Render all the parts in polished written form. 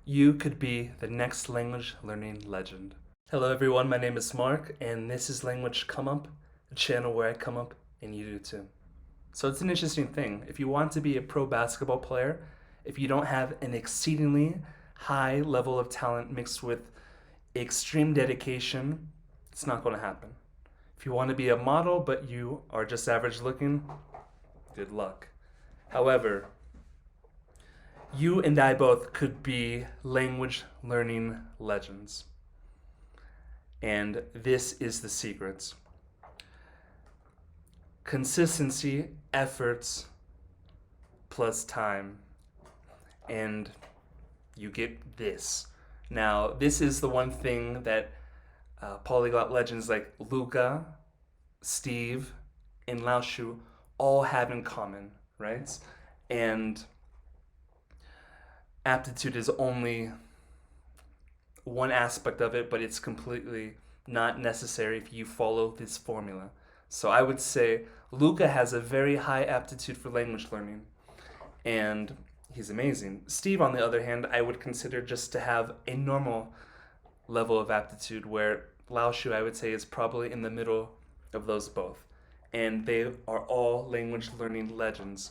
You could be the next language learning legend. Hello everyone, my name is Mark, and this is Language Come Up, a channel where I come up and you do too. So it's an interesting thing. If you want to be a pro basketball player, if you don't have an exceedingly high level of talent mixed with extreme dedication, it's not going to happen. If you want to be a model but you are just average looking, good luck. However, you and I both could be language learning legends. And this is the secret. Consistency, efforts, plus time. And you get this. Now, this is the one thing that polyglot legends like Luca, Steve, and Laoshu all have in common, right? And aptitude is only one aspect of it, but it's completely not necessary if you follow this formula. So I would say Luca has a very high aptitude for language learning, and he's amazing. Steve, on the other hand, I would consider just to have a normal level of aptitude, where Laoshu, I would say, is probably in the middle of those both. And they are all language learning legends.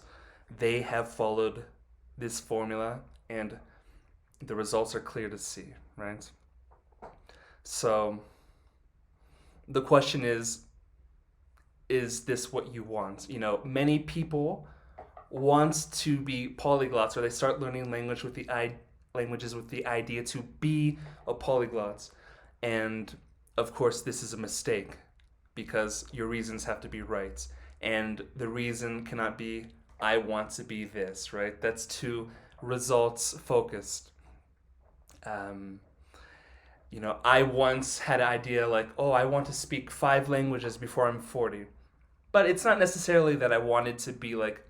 They have followed this formula, and the results are clear to see, right? So the question is this what you want? You know, many people want to be polyglots, or they start learning languages with the idea to be a polyglot. And of course, this is a mistake because your reasons have to be right. And the reason cannot be, I want to be this, right? That's too results focused. I once had an idea like, oh, I want to speak 5 languages before I'm 40. But it's not necessarily that I wanted to be like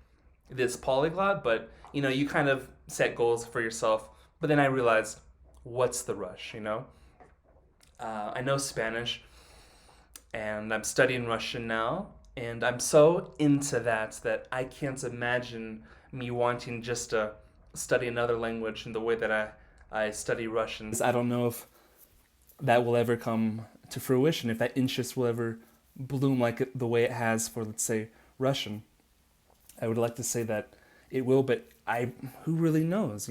this polyglot, but you kind of set goals for yourself. But then I realized, what's the rush, I know Spanish, and I'm studying Russian now, and I'm so into that I can't imagine me wanting just to study another language in the way that I study Russian. I don't know if that will ever come to fruition, if that interest will ever bloom like the way it has for, let's say, Russian. I would like to say that it will, but who really knows,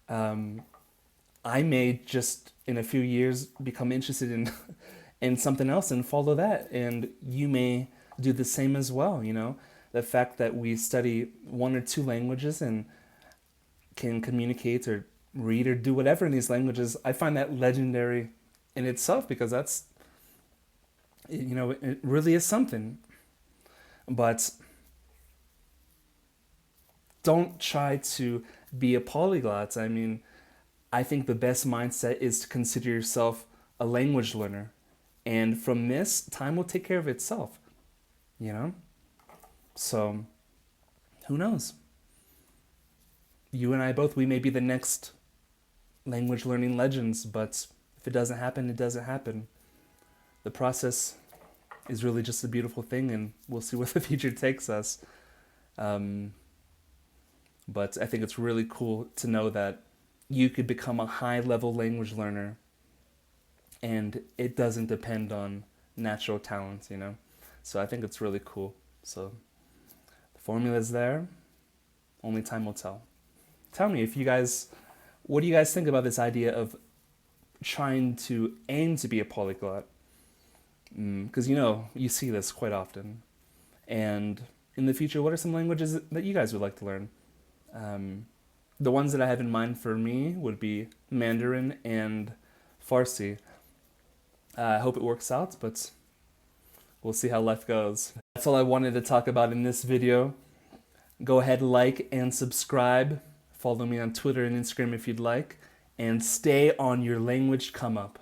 I may just in a few years become interested in in something else and follow that, and you may do the same as well. The fact that we study 1 or 2 languages and can communicate or read or do whatever in these languages, I find that legendary in itself, because that's, it really is something. But don't try to be a polyglot. I mean, I think the best mindset is to consider yourself a language learner. And from this, time will take care of itself, So, who knows? You and I both, we may be the next language learning legends, but if it doesn't happen, it doesn't happen. The process is really just a beautiful thing, and we'll see where the future takes us. But I think it's really cool to know that you could become a high-level language learner, and it doesn't depend on natural talent, So I think it's really cool. So the formula is there. Only time will tell. Tell me what do you guys think about this idea of trying to aim to be a polyglot? Because you see this quite often. And in the future, what are some languages that you guys would like to learn? The ones that I have in mind for me would be Mandarin and Farsi. I hope it works out, but we'll see how life goes. That's all I wanted to talk about in this video. Go ahead, like and subscribe. Follow me on Twitter and Instagram if you'd like. And stay on your language come up.